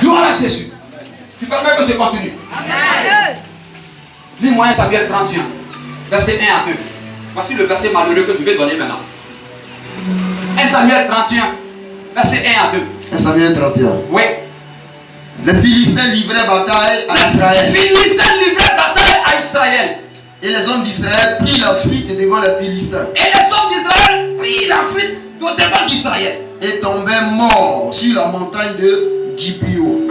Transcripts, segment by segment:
Gloire à Jésus. Tu permets que je continue. Lis-moi 1 Samuel 31, verset 1 à 2. Voici le verset malheureux que je vais donner maintenant. 1 Samuel 31, verset 1 à 2. 1 Samuel 31. Oui. Les Philistins livraient bataille à Israël. Les Philistins livraient bataille à Israël. Et les hommes d'Israël prirent la fuite devant les Philistins. Et les hommes d'Israël prirent la fuite devant d'Israël. Et tombèrent morts sur la montagne de Gibio.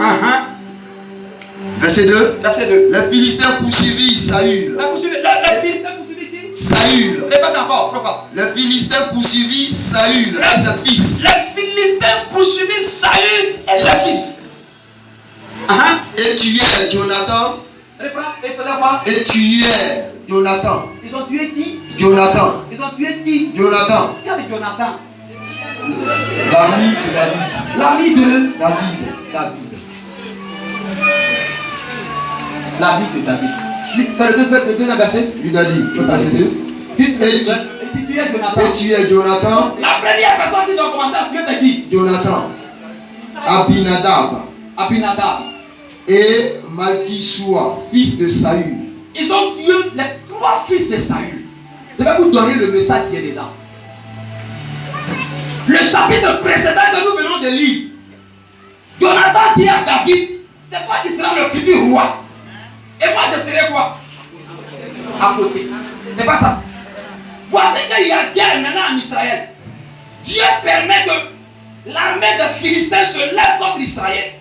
Verset 2. Verset 2. Les Philistins poursuivirent Saül. Les Philistins poursuivirent qui? Saül. Répète encore, prophète. Les Philistins poursuivirent Saül et ses fils. Les Philistins poursuivirent Saül et ses fils. Et tuèrent Jonathan. Et tuèrent Jonathan. Ils ont tué qui? Jonathan. Ils ont tué qui? Jonathan. Qui avait Jonathan? L'ami de David. L'ami de David. L'ami de David. C'est le deuxième verset. Il a dit, verset 2. Et tuèrent Jonathan. La première personne qu'ils ont commencé à tuer, c'est qui? Jonathan. Abinadab. Et Malchishua, fils de Saül. Ils ont tué les 3 fils de Saül. Je vais vous donner le message qui est dedans. Le chapitre précédent que nous venons de lire, Jonathan dit à David, c'est toi qui seras le futur roi. Et moi je serai quoi? À côté. C'est pas ça. Voici qu'il y a guerre maintenant en Israël. Dieu permet que l'armée des Philistins se lève contre Israël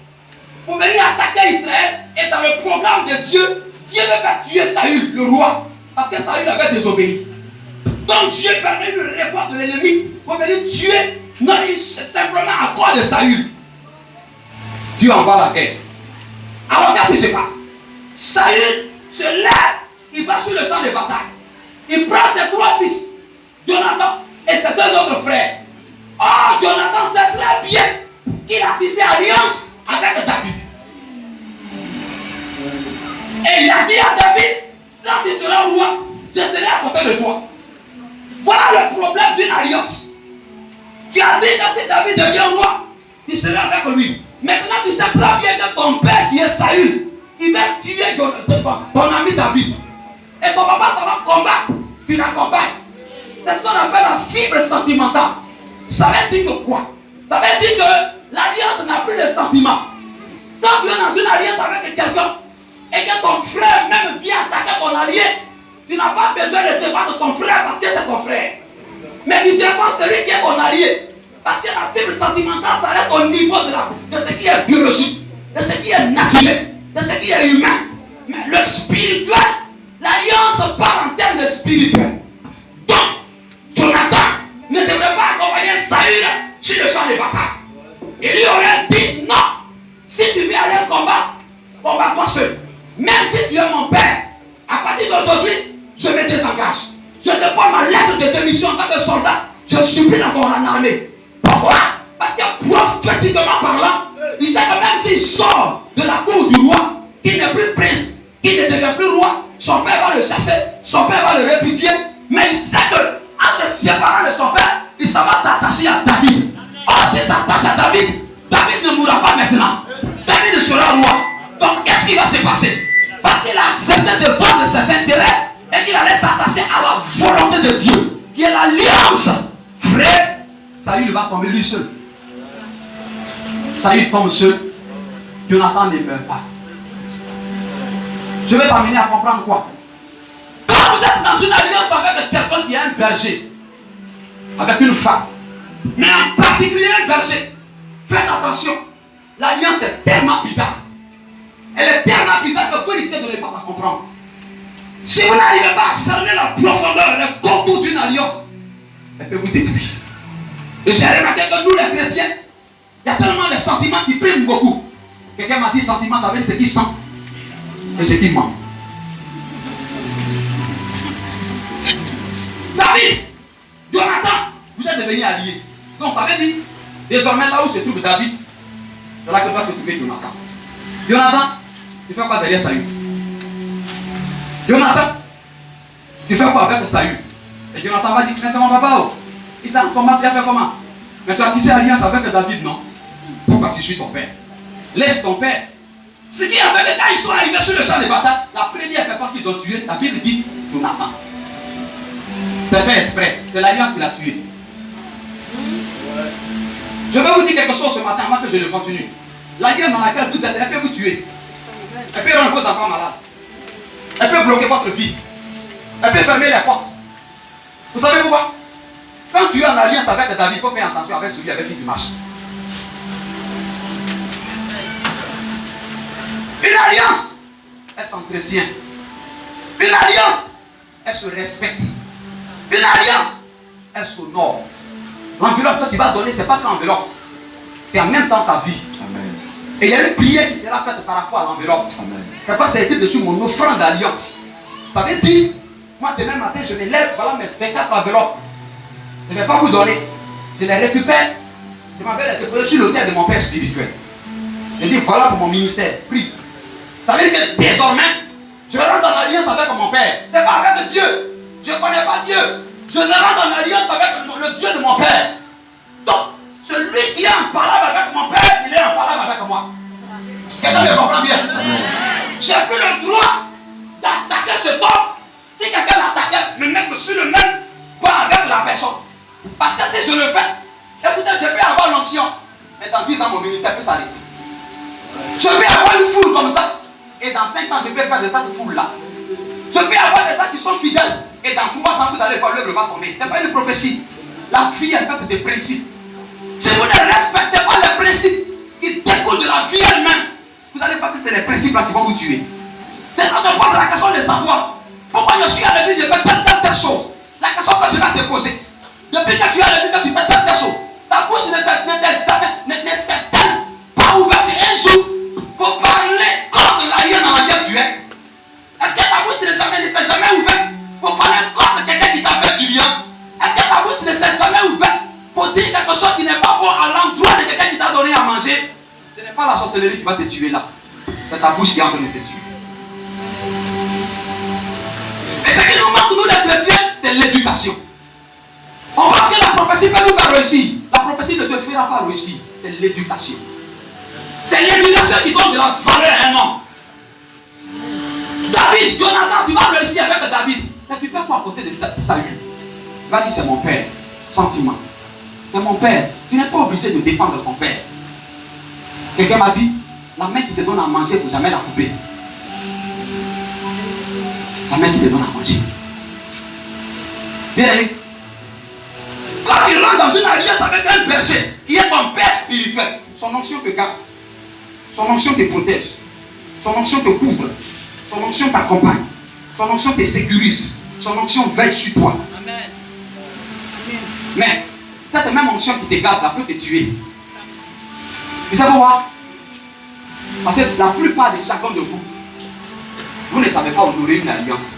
pour venir attaquer Israël. Et dans le programme de Dieu, Dieu veut faire tuer Saül, le roi, parce que Saül avait désobéi. Donc Dieu permet une révolte de l'ennemi pour venir tuer, non simplement à cause de Saül. Dieu envoie la guerre. Alors qu'est-ce qui se passe? Saül se lève, il va sur le champ de bataille. Il prend ses 3 fils, Jonathan et ses 2 autres frères. Oh, Jonathan sait très bien qu'il a tissé alliance avec David. Et il a dit à David, quand tu seras roi, je serai à côté de toi. Voilà le problème d'une alliance. Tu as dit que si David devient roi, tu seras avec lui. Maintenant, tu sais très bien que ton père qui est Saül, il va tuer ton ami David. Et ton papa, ça va combattre. Tu l'accompagnes. C'est ce qu'on appelle la fibre sentimentale. Ça veut dire que quoi? Ça veut dire que l'alliance n'a plus de sentiments. Quand tu es dans une alliance avec quelqu'un, et que ton frère même vient attaquer ton allié, tu n'as pas besoin de défendre ton frère parce que c'est ton frère. Mais tu défends celui qui est ton allié. Parce que la fibre sentimentale s'arrête au niveau de ce qui est biologique, de ce qui est naturel, de ce qui est humain. Mais le spirituel, l'alliance part en termes de spirituel. Donc, Jonathan ne devrait pas accompagner Saül sur le champ de bataille. Il lui aurait dit non. Si tu veux aller combattre, combat-toi seul. Même si tu es mon père, à partir d'aujourd'hui, je me désengage. Je te prends ma lettre de démission en tant que soldat. Je suis plus dans ton armée. Pourquoi? Parce que prophétiquement parlant, il sait que même s'il sort de la cour du roi, il n'est plus prince, il ne devient plus roi, son père va le chasser, son père va le répudier, mais il sait que en se séparant de son père, il s'en va s'attacher à David. Or, s'il s'attache à David, David ne mourra pas maintenant. David sera roi. Donc, qu'est-ce qui va se passer? Parce qu'il a accepté de vendre ses intérêts et qu'il allait s'attacher à la volonté de Dieu, qui est l'alliance. Frère, Saül va tomber lui seul. Saül tombe seul. Jonathan ne meurt pas. Je vais t'amener à comprendre quoi? Quand vous êtes dans une alliance avec quelqu'un qui est un berger, avec une femme, mais en particulier un berger, faites attention. L'alliance est tellement bizarre. Elle est tellement bizarre que vous risquez de ne pas la comprendre. Si vous n'arrivez pas à cerner la profondeur, le contour d'une alliance, elle peut vous détruire. Et j'ai remarqué que nous les chrétiens, il y a tellement de sentiments qui priment beaucoup. Quelqu'un m'a dit sentiment, ça veut dire ce qui sent et ce qui ment. David, Jonathan, vous êtes devenus alliés. Donc ça veut dire, désormais là où se trouve David, c'est là que doit se trouver Jonathan. Jonathan, tu fais quoi derrière Saül? Jonathan, tu fais quoi avec Saül? Et Jonathan va dire, mais c'est mon papa. Oh. Il s'est en combat, tu as fait comment? Mais tu as tissé alliance avec David, non? Pourquoi tu suis ton père? laisse ton père. Ce qui a fait que quand ils sont arrivés sur le champ de bataille, la première personne qu'ils ont tuée, la Bible dit Jonathan. C'est fait exprès, c'est l'alliance qui l'a tué. Je vais vous dire quelque chose ce matin avant que je ne continue. La guerre dans laquelle vous êtes, elle peut vous tuer. Elle peut rendre vos enfants malades. Elle peut bloquer votre vie. Elle peut fermer les portes. Vous savez pourquoi? Quand tu es en alliance avec David, il faut faire attention avec celui avec qui tu marches. Une alliance, elle s'entretient. Une alliance, elle se respecte. Une alliance, elle s'honore. L'enveloppe que tu vas donner, ce n'est pas qu'enveloppe. C'est en même temps ta vie. Amen. Et il y a une prière qui sera faite par rapport à l'enveloppe. C'est pas c'est écrit dessus mon offrande d'alliance. Ça veut dire, moi demain matin, je me lève, voilà mes 24 enveloppes. Je ne vais pas vous donner. Je les récupère. Je m'en vais les déposer sur l'autel de mon père spirituel. Je dis, voilà pour mon ministère. Prie. Ça veut dire que désormais, je rentre dans l'alliance avec mon père. Ce n'est pas avec Dieu. Je ne connais pas Dieu. Je ne rentre dans l'alliance avec le Dieu de mon père. Donc, celui qui est en parole avec mon père, il est en parole avec moi. Quelqu'un me comprend bien? J'ai plus le droit d'attaquer ce homme. Si quelqu'un l'attaquait, me mettre sur le même point avec la personne. Parce que si je le fais, écoutez, je peux avoir l'onction. Mais dans 10 ans, mon ministère peut s'arrêter. Je peux avoir une foule comme ça. Et dans 5 ans, je peux perdre cette foule-là. Je peux avoir des gens qui sont fidèles. Et dans 3 ans, vous allez voir l'œuvre va tomber. Ce n'est pas une prophétie. La vie est faite de principes. Si vous ne respectez pas les principes qui découlent de la vie elle-même, vous allez voir que c'est les principes-là qui vont vous tuer. Dès que je pose la question de savoir pourquoi je suis à l'église, je fais telle chose. La question que je vais te poser, depuis que tu es à l'église, tu fais telle chose. Ta bouche ne s'est pas ouverte un jour pour parler contre l'alliance dans laquelle tu es. Est-ce que ta bouche ne s'est jamais ouverte pour parler contre quelqu'un qui t'a fait du bien? Est-ce que ta bouche ne s'est jamais ouverte pour dire quelque chose qui n'est pas bon à l'endroit de quelqu'un qui t'a donné à manger? Ce n'est pas la sorcellerie qui va te tuer là. C'est ta bouche qui est en train de te tuer. Et ce qui nous manque, nous les chrétiens, c'est l'éducation. On pense que la prophétie peut nous faire réussir. La prophétie ne te fera pas réussir. C'est l'éducation. C'est l'éducation qui donne de la valeur à un homme. David, Jonathan, tu vas réussir avec David. Mais tu fais quoi à côté de Saül? Il va dire c'est mon père. Sentiment. C'est mon père. Tu n'es pas obligé de défendre ton père. Quelqu'un m'a dit, la main qui te donne à manger, il ne faut jamais la couper. La main qui te donne à manger. Bien aimé. Quand tu rentres dans une alliance avec un berger qui est ton père spirituel, son onction te garde. Son onction te protège. Son onction te couvre. Son onction t'accompagne. Son onction te sécurise. Son onction veille sur toi. Amen. Mais cette même onction qui te garde, elle peut te tuer. Vous savez pourquoi? Parce que la plupart de chacun de vous, vous ne savez pas honorer une alliance.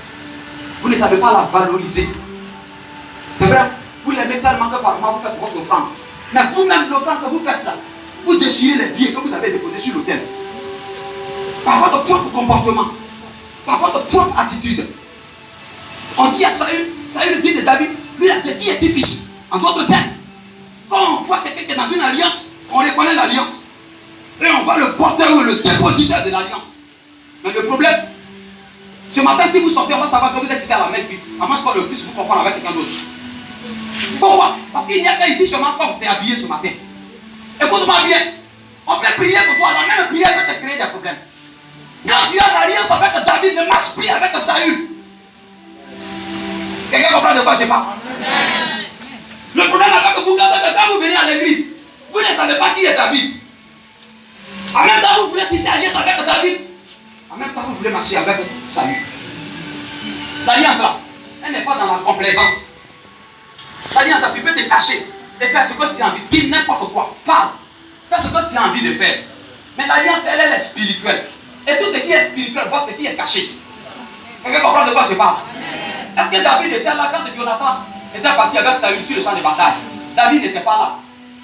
Vous ne savez pas la valoriser. C'est vrai, vous l'aimez tellement que par mois vous faites votre offrande. Mais vous-même, l'offrande que vous faites là, vous déchirez les billets que vous avez déposés sur l'autel. Par votre propre comportement, par votre propre attitude. On dit à Saül, Saül dit de David, lui il était fils. En d'autres termes, quand on voit quelqu'un qui est dans une alliance, on reconnaît l'alliance. Et on voit le porteur ou le dépositaire de l'alliance. Mais le problème, ce matin, si vous sortez, on va savoir que vous êtes quitté à la main, puis à moins que le plus vous comprendre avec quelqu'un d'autre. Pourquoi? Parce qu'il n'y a qu'à ici seulement comme c'est habillé ce matin. Écoute-moi bien. On peut prier pour toi, la même prière peut te créer des problèmes. Quand tu as l'alliance avec David, ne marche plus avec Saül. Quelqu'un comprend de quoi je parle? Le problème avec vous, c'est que quand vous venez à l'église, vous ne savez pas qui est David. En même temps, vous voulez tisser alliance avec David. En même temps, vous voulez marcher avec Saül. L'alliance là, elle n'est pas dans la complaisance. L'alliance là, tu peux te cacher et faire ce que tu as envie. Dis n'importe quoi. Parle. Fais ce que tu as envie de faire. Mais l'alliance, elle est spirituelle. Et tout ce qui est spirituel, voit ce qui est caché. Quelqu'un comprend de quoi je parle? Est-ce que David était là quand Jonathan était parti avec Saül sur le champ de bataille? David n'était pas là.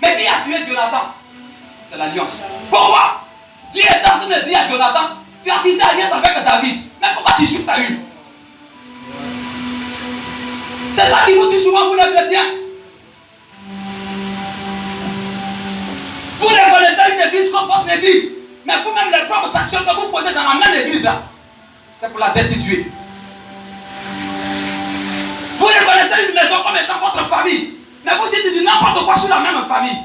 Mais qui a tué Jonathan? C'est l'alliance. Pourquoi? Dieu est en train de dire à Jonathan, tu as tissé alliance avec David. Mais pourquoi tu suis Saül? C'est ça qui vous tue souvent, vous les chrétiens. Vous reconnaissez une église comme votre église. Mais vous-même, les propres actions que vous posez dans la même église là, c'est pour la destituer. Vous reconnaissez une maison comme étant votre famille. Mais vous dites du n'importe quoi sur la même famille.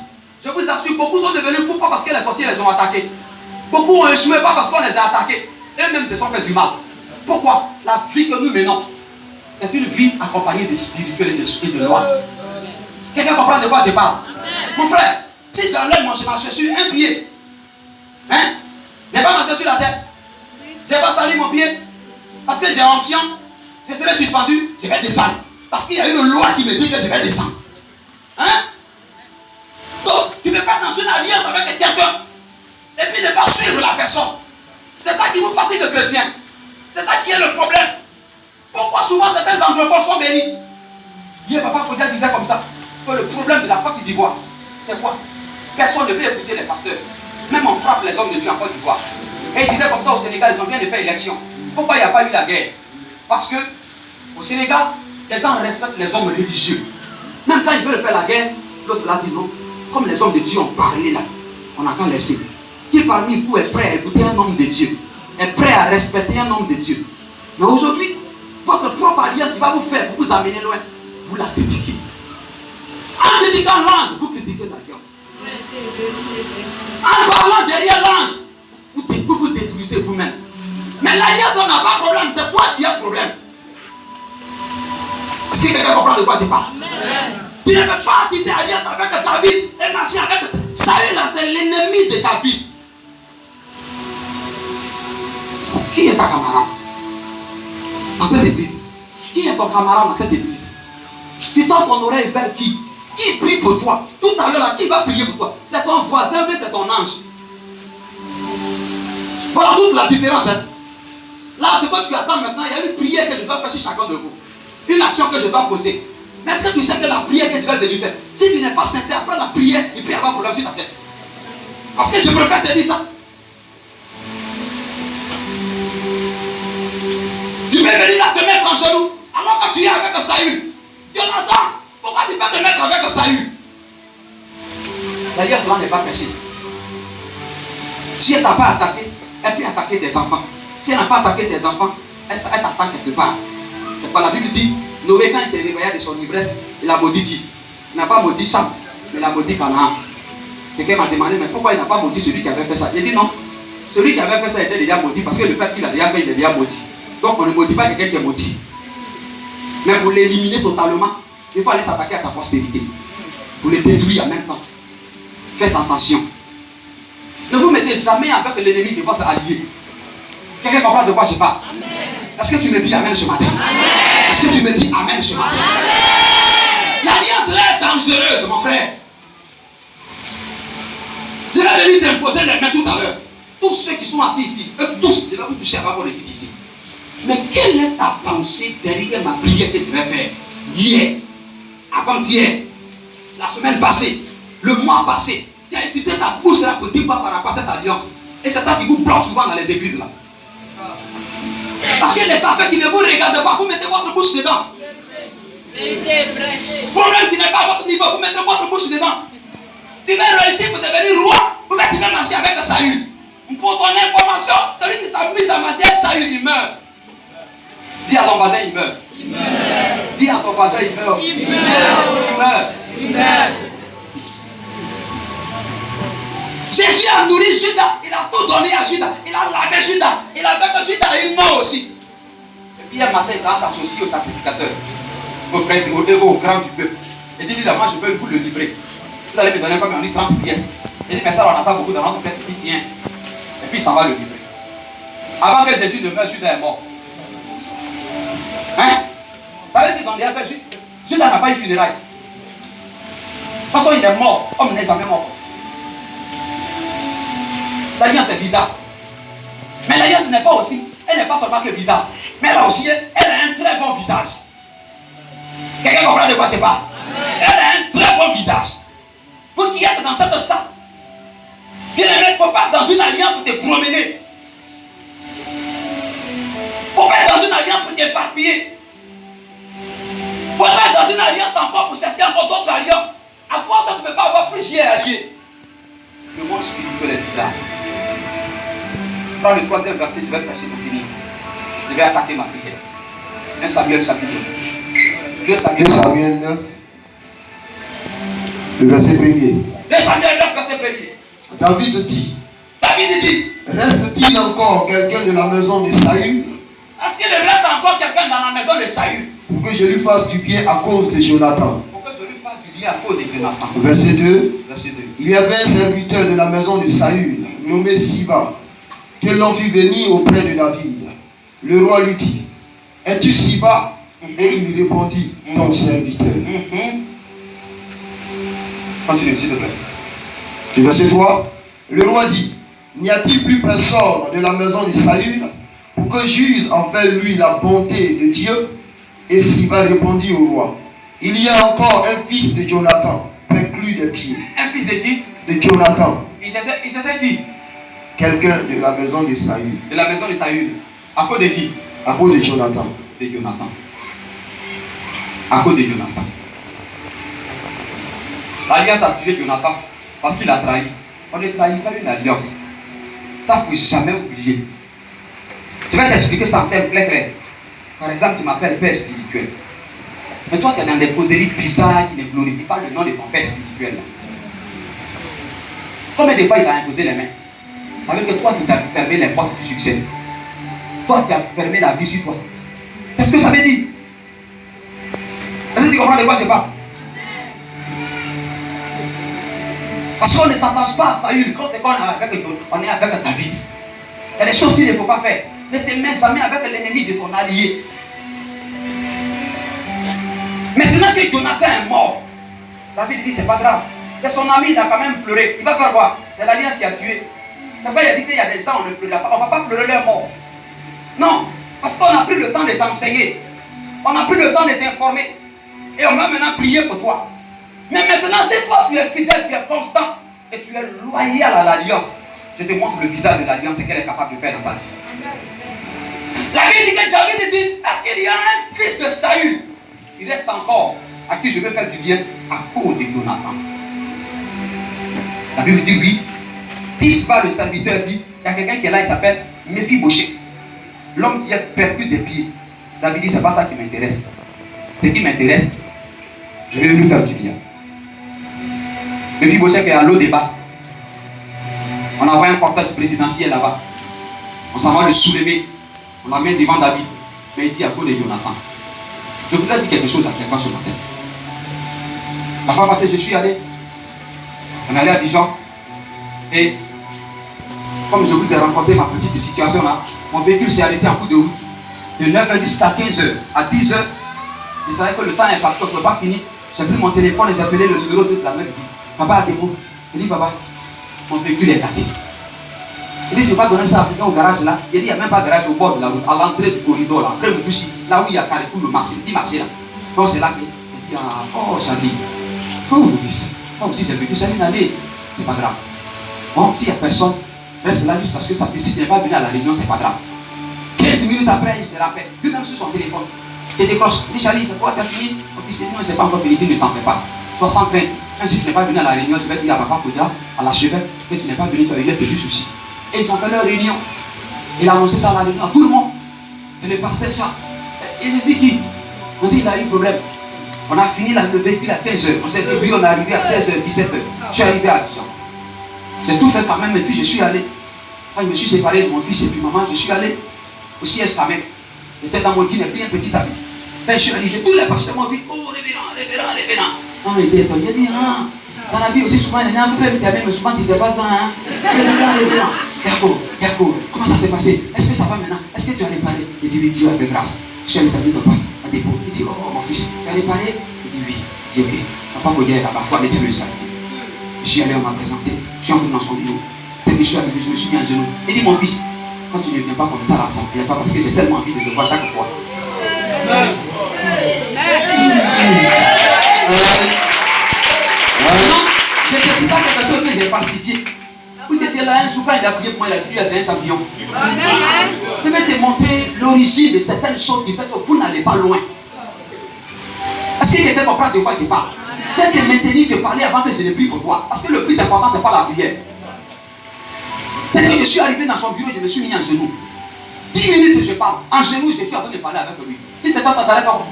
Je vous assure, beaucoup sont devenus fous pas parce que les sorciers les ont attaqués. Beaucoup ont échoué pas parce qu'on les a attaqués. Eux-mêmes se sont fait du mal. Pourquoi? La vie que nous menons, c'est une vie accompagnée de spirituel et de loi. Quelqu'un comprend de quoi je parle? Mon frère, si j'enlève ma chaussure un pied, hein? Je n'ai pas marché sur la tête. Je n'ai pas sali mon pied. Parce que j'ai onction, je serai suspendu, je vais descendre. Parce qu'il y a une loi qui me dit que je vais descendre. Hein? Donc, tu ne peux pas dans une alliance avec quelqu'un et puis ne pas suivre la personne. C'est ça qui vous fatigue le chrétien. C'est ça qui est le problème. Pourquoi souvent certains anglophones sont bénis? Hier, papa Kodia disait comme ça que le problème de la Côte d'Ivoire, c'est quoi? Personne ne veut écouter les pasteurs. Même on frappe les hommes de Dieu en Côte d'Ivoire. Et il disait comme ça au Sénégal, ils ont bien de faire élection. Pourquoi il n'y a pas eu la guerre? Parce que au Sénégal, les gens respectent les hommes religieux. Même quand ils veulent faire la guerre, l'autre l'a dit non. Comme les hommes de Dieu ont parlé là, on a qu'à laisser. Qui parmi vous est prêt à écouter un homme de Dieu? Est prêt à respecter un homme de Dieu? Mais aujourd'hui, votre propre alliance qui va vous faire, pour vous amener loin, vous la critiquez. En critiquant l'ange, vous critiquez l'alliance. En parlant derrière l'ange, vous détruisez vous-même. Mais l'alliance, on n'a pas de problème, c'est toi qui as problème. Est-ce que quelqu'un comprend de quoi je parle? Tu ne peux pas tisser alliance avec ta vie et marcher avec ça. C'est l'ennemi de ta vie. Qui est ta camarade dans cette église? Qui est ton camarade dans cette église? Tu tends ton oreille vers qui? Qui prie pour toi? Tout à l'heure, qui va prier pour toi? C'est ton voisin, mais c'est ton ange. Voilà toute la différence. Hein? Là, ce que tu attends maintenant, il y a une prière que je dois faire chez chacun de vous. Une action que je dois poser. Mais est-ce que tu sais que la prière que je vais te lui faire, si tu n'es pas sincère, après la prière, il peut y avoir un problème sur ta tête. Parce que je préfère te dire ça. Tu peux venir là te mettre en genoux, alors que tu es avec Saül. Jonathan, pourquoi tu peux te mettre avec Saül? D'ailleurs, cela n'est pas possible. Si elle t'a pas attaqué, elle peut attaquer tes enfants. Si elle n'a pas attaqué tes enfants, elle t'attaque quelque part. C'est pas la Bible dit, Noé, quand il s'est réveillé de son ivresse, il a maudit qui? Il n'a pas maudit Cham, mais il a maudit Canaan. Quelqu'un m'a demandé, mais pourquoi il n'a pas maudit celui qui avait fait ça? Il dit non. Celui qui avait fait ça était déjà maudit parce que le fait qu'il a déjà fait, il est déjà maudit. Donc on ne maudit pas quelqu'un qui est maudit. Mais pour l'éliminer totalement, il faut aller s'attaquer à sa prospérité. Pour le détruire en même temps. Faites attention. Ne vous mettez jamais avec l'ennemi de votre allié. Quelqu'un comprend de quoi je parle? Est-ce que tu me dis amen ce matin? Est-ce que tu me dis amen ce matin? L'alliance est dangereuse, mon frère. Je vais venir t'imposer les mains tout à l'heure. Tous ceux qui sont assis ici, eux tous, je vais vous toucher avant qu'on les quitte ici. Mais quelle est ta pensée derrière ma prière que je vais faire? Hier, avant-hier, la semaine passée, le mois passé, tu as utilisé ta bouche là pour dire quoi par rapport à cette alliance. Et c'est ça qui vous bloque souvent dans les églises là. Parce que les affaires qui ne vous regardent pas, vous mettez votre bouche dedans. Problème qui n'est pas à votre niveau, vous mettez votre bouche dedans. Tu vas réussir pour devenir roi, ou bien tu vas marcher avec Saül. Pour ton information, celui qui s'amuse à marcher avec Saül, il meurt. Dis à ton voisin, il meurt. Il meurt. Dis à ton voisin, il meurt. Il meurt. Il meurt. Il meurt. Jésus a nourri Judas, il a tout donné à Judas, il a lavé Judas, il a fait que Judas il meurt aussi. Et puis un matin, ça s'associe au sacrificateur, au prince, au grand du peuple. Et dit, là, moi je peux vous le livrer. Vous allez me donner comme on dit 30 pièces. Il dit, mais ça, on a ça beaucoup dans notre pièce ici, tiens. Et puis ça va le livrer. Avant que Jésus ne meure, Judas est mort. Hein? T'as vu que dans les affaires, Judas n'a pas eu funérailles. De toute façon, il est mort. Homme n'est jamais mort. L'alliance est bizarre. Mais l'alliance n'est pas aussi, elle n'est pas seulement que bizarre. Mais elle a aussi, elle a un très bon visage. Quelqu'un comprend de quoi je parle? Elle a un très bon visage. Vous qui êtes dans cette salle, il ne faut pas dans une alliance pour te promener. Il ne faut pas être dans une alliance pour t'éparpiller. Il ne faut pas être dans une alliance encore pour chercher encore d'autres alliances. À quoi ça tu ne peux pas avoir plusieurs alliés? Le monde spirituel est bizarre. Prends le troisième verset, je vais prêcher pour finir. Je vais attaquer ma prière. 1 Samuel chapitre 2 Samuel 9, le verset 1er. 2 Samuel 9, verset 1er. David dit, reste-t-il encore quelqu'un de la maison de Saül? Est-ce qu'il reste encore quelqu'un dans la maison de Saül? Pour que je lui fasse du bien à cause de Jonathan. Pour que je lui fasse du bien à cause de Jonathan. Verset 2. Verset 2. Il y avait un serviteur de la maison de Saül, nommé Siba, que l'on fit venir auprès de David. Le roi lui dit, es-tu Siba? Et il lui répondit, ton serviteur. Continue, s'il te plaît. Verset 3. Le roi dit, n'y a-t-il plus personne de la maison de Saül pour que j'use envers lui la bonté de Dieu? Et Siba répondit au roi, il y a encore un fils de Jonathan, perclus des pieds. Un fils de qui? De Jonathan. Il cherchait qui? Quelqu'un de la maison de Saül. De la maison de Saül. À cause de qui? À cause de Jonathan. De Jonathan. À cause de Jonathan. L'alliance a tué Jonathan parce qu'il a trahi. On ne trahit pas une alliance. Ça, il ne faut jamais oublier. Je vais t'expliquer ça en termes clairs. Par exemple, tu m'appelles père spirituel. Mais toi, tu es dans des causeries bizarres qui ne glorifient pas le nom de ton père spirituel. Combien de fois il t'a imposé les mains? Ça veut dire que toi, tu t'as fermé les portes du succès. Toi, tu as fermé la vie sur toi. C'est ce que ça veut dire. Est-ce que tu comprends de quoi je parle? Parce qu'on ne s'attache pas à Saül quand c'est qu'on est avec David. Il y a des choses qu'il ne faut pas faire. Ne te mets jamais avec l'ennemi de ton allié. Maintenant que Jonathan est mort, David dit c'est pas grave. C'est son ami, il a quand même pleuré. Il va faire quoi? C'est l'alliance qui a tué. C'est pourquoi il a dit qu'il y a des gens, on ne pleurera pas. On ne va pas pleurer leur mort. Non, parce qu'on a pris le temps de t'enseigner. On a pris le temps de t'informer. Et on va maintenant prier pour toi. Mais maintenant, si toi tu es fidèle, tu es constant et tu es loyal à l'alliance, je te montre le visage de l'alliance et qu'elle est capable de faire dans ta vie. La Bible dit que David dit, est-ce qu'il y a un fils de Saül? Il reste encore à qui je veux faire du bien à cause de Jonathan. La Bible dit oui. Tisba, le serviteur, dit, il y a quelqu'un qui est là, il s'appelle Méphibosheth. L'homme qui est perdu des pieds. David dit, c'est pas ça qui m'intéresse. Ce qui m'intéresse, je vais lui faire du bien. Méphibosheth est à l'eau débat. On envoie un cortège présidentiel là-bas. On s'en va le soulever. On l'amène devant David. Mais il dit à cause de Jonathan. Je voudrais dire quelque chose à quelqu'un ce matin. La fois passée, je suis allé. On est allé à Dijon. Et comme je vous ai raconté ma petite situation là, mon véhicule s'est arrêté en cours de route. De 9h jusqu'à 15h. À 10h, je savais que le temps est parti, on ne peut pas finir. J'ai pris mon téléphone et j'ai appelé le numéro de la mère. Papa a dépôt. Il dit, papa, mon véhicule est gâté. Il dit, je ne vais pas donner ça au garage là. Il dit, il n'y a même pas de garage au bord de la route, à l'entrée du corridor là. Après le bus, là où il y a Carrefour, le marché, le petit marché là. Donc c'est là qu'il dit, ah, oh Charlie, oh mon fils, moi aussi j'ai vécu ça une année, c'est pas grave. Bon, s'il n'y a personne, reste là jusqu'à ce que ça puisse. Si tu n'es pas venu à la réunion, c'est pas grave. 15 minutes après, il te rappelle, lui-même sur son téléphone. Il décroche. Il dit, Charlie, c'est quoi, tu as fini? Mon fils, non, je n'ai pas encore fini, ne t'en fais pas. Sois sans crainte. Même si tu n'es pas venu à la réunion, je vais dire à papa Kodia, à la chevette, que tu n'es pas venu, tu as eu un petit souci. Et ils ont fait leur réunion. Il a annoncé ça à la réunion à tout le monde. Et le pasteur, ça. Et les équipes, on dit, il a eu un problème. On a fini le véhicule à 15h. On s'est débrouillé, on est arrivé à 16h, 17h. Je suis arrivé à Dijon. J'ai tout fait quand même, et puis je suis allé. Quand je me suis séparé de mon fils et puis maman, je suis allé au siège quand même. J'étais dans mon guide, et puis un petit ami. Quand je suis arrivé, tous les pasteurs m'ont dit, oh, révérend. On m'a dit, il a dit, ah, dans la vie aussi, souvent, les gens peuvent m'intervenir, mais souvent, ils ne savent pas ça, hein. Révérend. Yacoub, comment ça s'est passé? Est-ce que ça va maintenant? Est-ce que tu as réparé? Il dit, oui, Dieu a fait grâce. Je suis allé saluer papa à dépôt. Il dit, oh, mon fils, tu as réparé? Il dit, oui. Il dit, ok. Papa Kodia est là-bas, il faut aller te le saluer. Je suis allé, on m'a présenté. Je suis entré dans son bureau. Dès que je suis arrivé, je me suis mis à genoux. Il dit, mon fils, quand tu ne viens pas comme ça, là, ça ne vient pas parce que j'ai tellement envie de te voir chaque fois. Je ne te dis pas quelque chose que j'ai falsifié. Vous étiez là un jour quand il a prié pour moi, il a crié, c'est un champion. Je vais te montrer l'origine de certaines choses qui fait que vous n'allez pas loin. Est-ce que quelqu'un comprend de quoi je parle? J'ai te maintenir de parler avant que je ne prie pour toi. Parce que le plus important, ce n'est pas la prière. Dès que je suis arrivé dans son bureau, je me suis mis en genoux. 10 minutes, je parle. En genoux, je suis en train de parler avec lui. Si c'est toi, tu n'allais pas.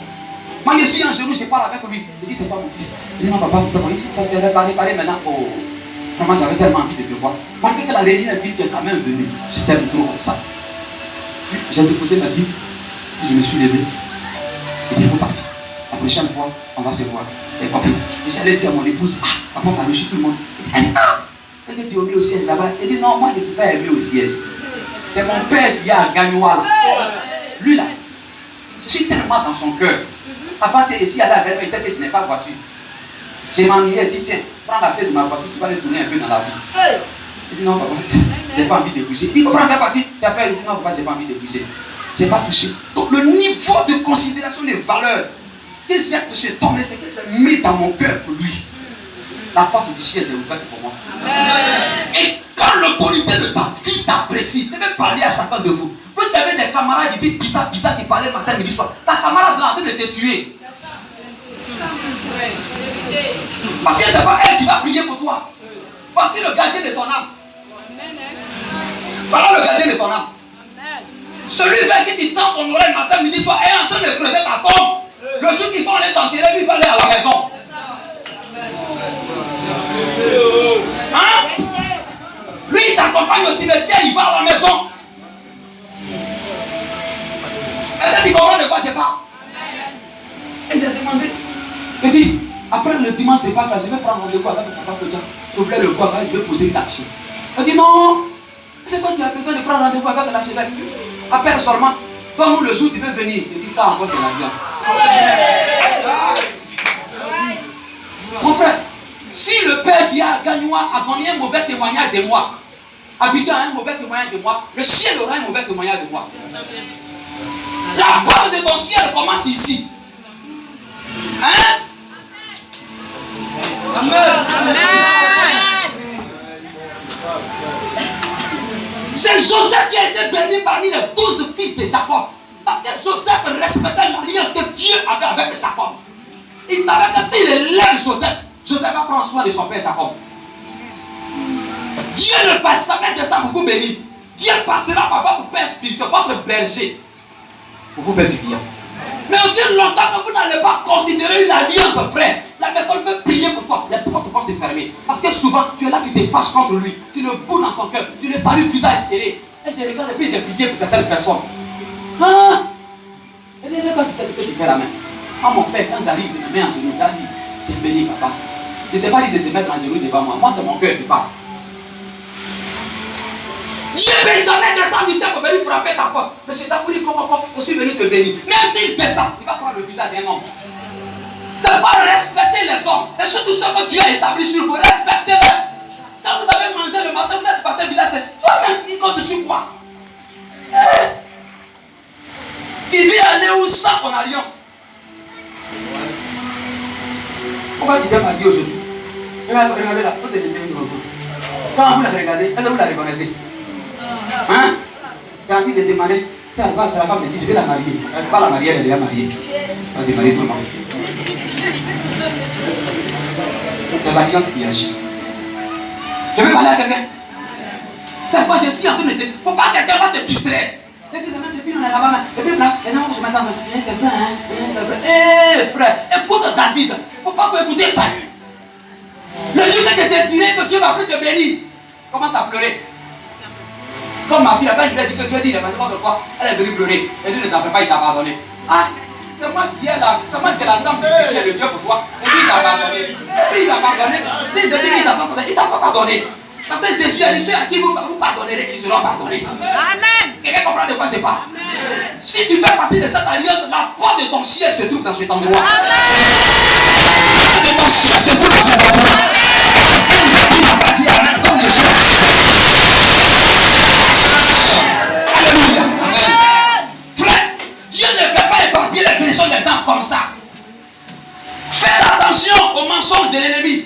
Moi, je suis en genoux, je parle avec lui. Je dis, c'est pas mon fils. Il dit, non, papa, ça fait parler maintenant. Oh, vraiment, j'avais tellement envie de te voir. Malgré que la réunion est vite, tu es quand même venu. Je t'aime trop comme ça. J'ai déposé ma dîme. Je me suis levé. Il dit, il faut partir. La prochaine fois, on va se voir. Et papa, j'allais dire à mon épouse, ah, papa m'a reçu tout le monde. Elle dit, ah, est-ce que tu es mis au siège là-bas? Elle dit, non, moi, je ne suis pas aimé au siège. C'est mon père qui a Gagnoua là. Lui là, je suis tellement dans son cœur. Papa, tu es ici, à la belle, il sait que je n'ai pas de voiture. J'ai m'ennuyé, il dit, tiens, prends la clé de ma voiture, tu vas le tourner un peu dans la vie. Il dit, non, papa, j'ai pas envie de bouger. Il dit, il faut prendre ta partie. Il appelle, il dit, non, papa, j'ai pas envie de bouger. J'ai pas touché. Donc, le niveau de considération des valeurs que j'ai pour cet homme, c'est que j'ai mis dans mon cœur pour lui. La porte du ciel est ouverte pour moi. Et quand l'autorité de ta fille t'apprécie, tu veux parler à chacun de vous. Vous qui avez des camarades ici bizarres qui parlaient matin, midi, soir. Ta camarade est en train de te tuer. Parce que ce n'est pas elle qui va prier pour toi. Voici le gardien de ton âme. Voilà le gardien de ton âme. Celui vers qui tu tends ton oreille matin, midi, soir est en train de creuser ta tombe. Le jour qu'il va aller t'enterrer, lui il va aller à la maison. Hein? Lui il t'accompagne au cimetière, il va à la maison. Est-ce que tu comprends de quoi je parle? Et j'ai demandé. Il dit, après le dimanche de Pâques, je vais prendre rendez-vous avec papa Kodja. Je voulais le voir, je vais poser une action. Il dit non, c'est toi qui as besoin de prendre rendez-vous avec l'archevêque. Appelle seulement. Comme le jour tu veux venir. Il dit ça encore c'est l'ambiance. Mon frère, si le père qui a Gagnoua a donné un mauvais témoignage de moi, Abidjan a un mauvais témoignage de moi, le ciel aura un mauvais témoignage de moi. La porte de ton ciel commence ici. Hein? Amen. C'est Joseph qui a été permis parmi les 12 fils de Jacob. Parce que Joseph respectait l'alliance que Dieu avait avec Jacob. Il savait que s'il élève Joseph, Joseph va prendre soin de son père Jacob. Dieu ne va jamais descendre pour vous bénir. Dieu passera par votre père spirituel, votre berger, pour vous faire du bien. Mais aussi longtemps que vous n'allez pas considérer une alliance, frère, la personne peut prier pour toi, les portes vont se fermer. Parce que souvent, tu es là, tu te fâches contre lui, tu le boules dans ton cœur, tu le salues, visage serré. Et je regarde et puis j'ai pitié pour certaines personnes. Hein? Et les gens qui savent que tu fais la main. Moi, mon père, quand j'arrive, je me mets en genoux, il a dit, tu es béni, papa. Je ne t'ai pas dit de te mettre en genoux devant moi. Moi, c'est mon cœur qui parle. Dieu ne peut jamais descendre du ciel pour venir frapper ta porte. Monsieur Dakouri, je suis venu te bénir. Même s'il descend, il va prendre le visage d'un homme. De ne pas respecter les hommes. Et surtout ceux que Dieu a établis sur vous, respectez-les. Quand vous avez mangé le matin, vous êtes passé le visage, toi-même, tu comptes dessus quoi? Il vient aller où sans ton alliance? Pourquoi tu viens m'a dit aujourd'hui? Regardez là, vous êtes quand vous la regardez, est-ce que vous la reconnaissez? Hein? Tu as envie de demander, c'est la femme qui dit, je vais la marier. Elle ne peut pas la marier, elle est déjà mariée. Elle va démarrer tout le monde. C'est l'alliance qui agit. Je vais parler à quelqu'un. C'est pas que je suis en train de te... Faut pas que quelqu'un va te distraire. Et puis, depuis on est là-bas, et puis là, les gens vont se mettre dans c'est vrai, hein? C'est vrai. Eh frère, écoute David. Faut pas que écouter ça. Le jour que tu te dirais que Dieu va plus te bénir, commence à pleurer. Comme ma fille, quand je lui ai dit que Dieu dit, de quoi, elle est venue pleurer. Elle dit, ne t'en fais pas, il t'a pardonné. Ah, c'est moi qui ai là, c'est moi qui ai la chambre de chez le Dieu pour toi. Et puis il t'a pardonné. Et puis il t'a pardonné. Si il te dit qu'il t'a pas pardonné, il t'a pas pardonné. Parce que Jésus a dit, ceux à qui vous pardonnerez, ils seront pardonnés. Amen. Quelqu'un comprend de quoi je parle? Si tu fais partie de cette alliance, la porte de ton ciel se trouve dans cet endroit. La porte de ton ciel se trouve dans cet endroit. Il n'a pas dit Amen comme le ciel. Alléluia. Amen. Frère, Dieu ne fait pas épargner les bénédictions des gens comme ça. Faites attention aux mensonges de l'ennemi.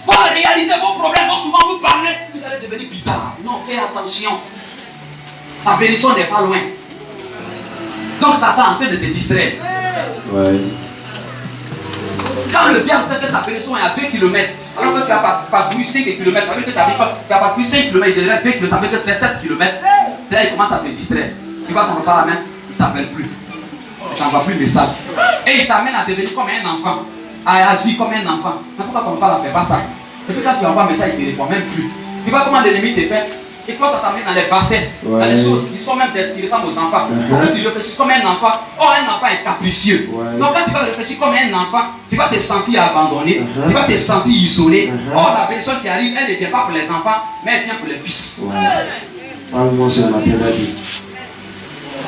Pour la réalité, vos problèmes vont souvent vous parler. Vous allez devenir bizarre. Non, faites attention. La bénédiction n'est pas loin. Donc Satan est en train de te distraire. Ouais. Quand le diable sait que ta bénédiction est à 2 km, alors que tu as parcouru 5 km, ça veut dire que tu as parcouru 5 km, il devrait 2 km, ça veut dire que c'est 7 km. C'est là qu'il commence à te distraire. Tu vas t'en par la main, il ne t'appelle plus. Il ne t'envoie plus de message. Et il t'amène à devenir comme un enfant, à agir comme un enfant. Mais pourquoi ton papa ne fait pas ça? Et puis quand tu envoies un message, il ne te répond même plus. Tu vois comment l'ennemi te fait? Et quand ça t'amène dans les bassesses, dans les choses qui sont même qui ressemblent aux enfants. Pour que tu réfléchisses comme un enfant. Oh, un enfant est capricieux. Donc quand tu vas réfléchir comme un enfant, tu vas te sentir abandonné, tu vas te sentir isolé. Oh, la personne qui arrive, elle ne vient pas pour les enfants, mais elle vient pour les fils. Parle-moi sur la maternité.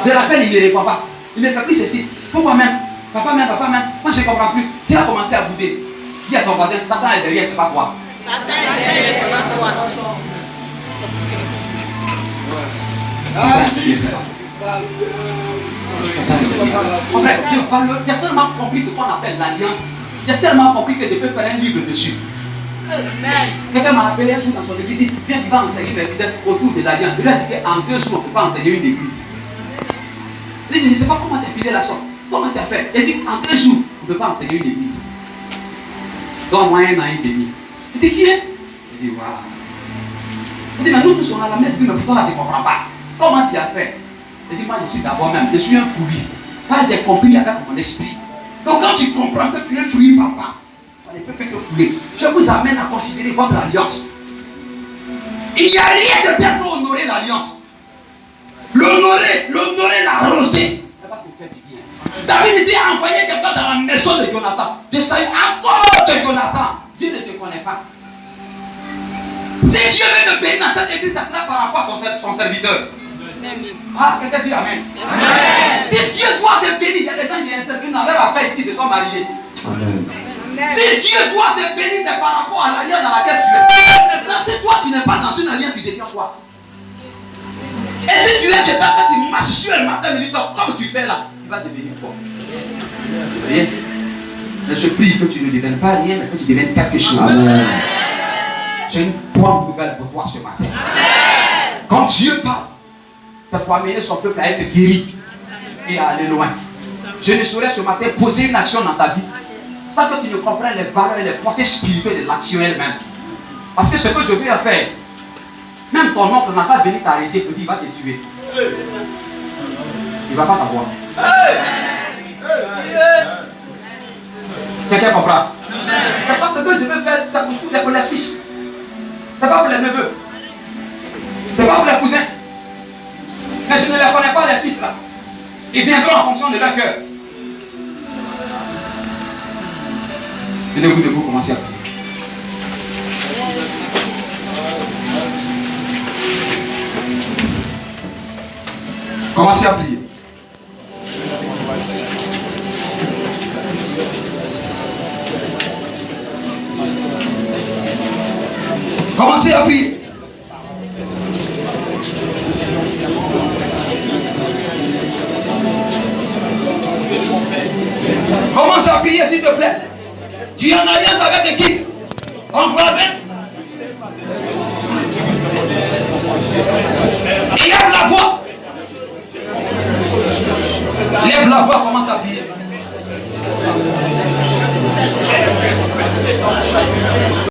Je rappelle, il ne répond pas. Il ne fait plus ceci. Pourquoi même? Papa même. Moi je ne comprends plus. Tu as commencé à bouder. Dis à ton voisin, Satan est derrière, c'est pas toi. Satan est derrière, c'est pas toi. En fait, tu as tellement compris ce qu'on appelle l'alliance. Tu as tellement compris que je peux faire un livre dessus. Quelqu'un m'a appelé un jour dans son église, il dit, viens, tu vas enseigner les églises autour de l'alliance. Je lui ai dit qu'en 2 jours, on ne peut pas enseigner une église. Il dit, je ne sais pas comment tu as filé la sorte. Comment tu as fait? Il dit, en 2 jours, on ne peut pas enseigner une église. Donne-moi 1 an et demi. Il dit, qui est? Il dit, voilà. Il dit, mais nous tous on a la même vie, mais pourquoi là je ne comprends pas? Comment tu as fait? Il dit, moi je suis d'abord même, je suis un fruit. Là j'ai compris avec mon esprit. Donc quand tu comprends que tu es un fruit, papa, ça ne peut que te couler. Je vous amène à considérer votre alliance. Il n'y a rien de tel pour honorer l'alliance. L'honorer, l'arroser, ça va te faire du bien. David dit à envoyer quelqu'un dans la maison de Jonathan, de Saül, à cause de Jonathan. Dieu ne te connaît pas. Si Dieu veut te bénir dans cette église, ça sera par rapport à son serviteur. Ah, quelqu'un dit amen. Amen. Si Dieu doit te bénir, il y a des gens qui interviennent dans leur affaire ici, ils sont mariés. Amen. Si Dieu doit te bénir, c'est par rapport à l'alliance dans laquelle tu es. Maintenant, si toi tu n'es pas dans une alliance, tu deviens quoi? Et si tu es dedans, quand tu marches sur le matin, midi, soir, comme tu fais là, tu vas devenir quoi? Rien. Mais je prie que tu ne deviennes pas rien, mais que tu deviennes quelque chose. Amen. J'ai une bonne nouvelle pour toi ce matin. Amen. Quand Dieu parle, c'est pour amener son peuple à être guéri et à aller loin. Je ne saurais ce matin poser une action dans ta vie sans que tu ne comprennes les valeurs et les portées spirituelles de l'action elle-même. Parce que ce que je veux faire, même ton oncle n'a pas venu t'arrêter pour dire il va te tuer. Il ne va pas t'avoir. Quelqu'un comprend? C'est pas ce que je veux faire, c'est pour les fils. C'est pas pour les neveux. C'est pas pour les cousins. Mais je ne les connais pas, les fils là. Ils viendront en fonction de leur cœur. Tenez-vous debout, commencez à prier. Commencez à prier. Commencez à prier. Commence à prier s'il te plaît. Tu es en alliance avec qui? En voisin?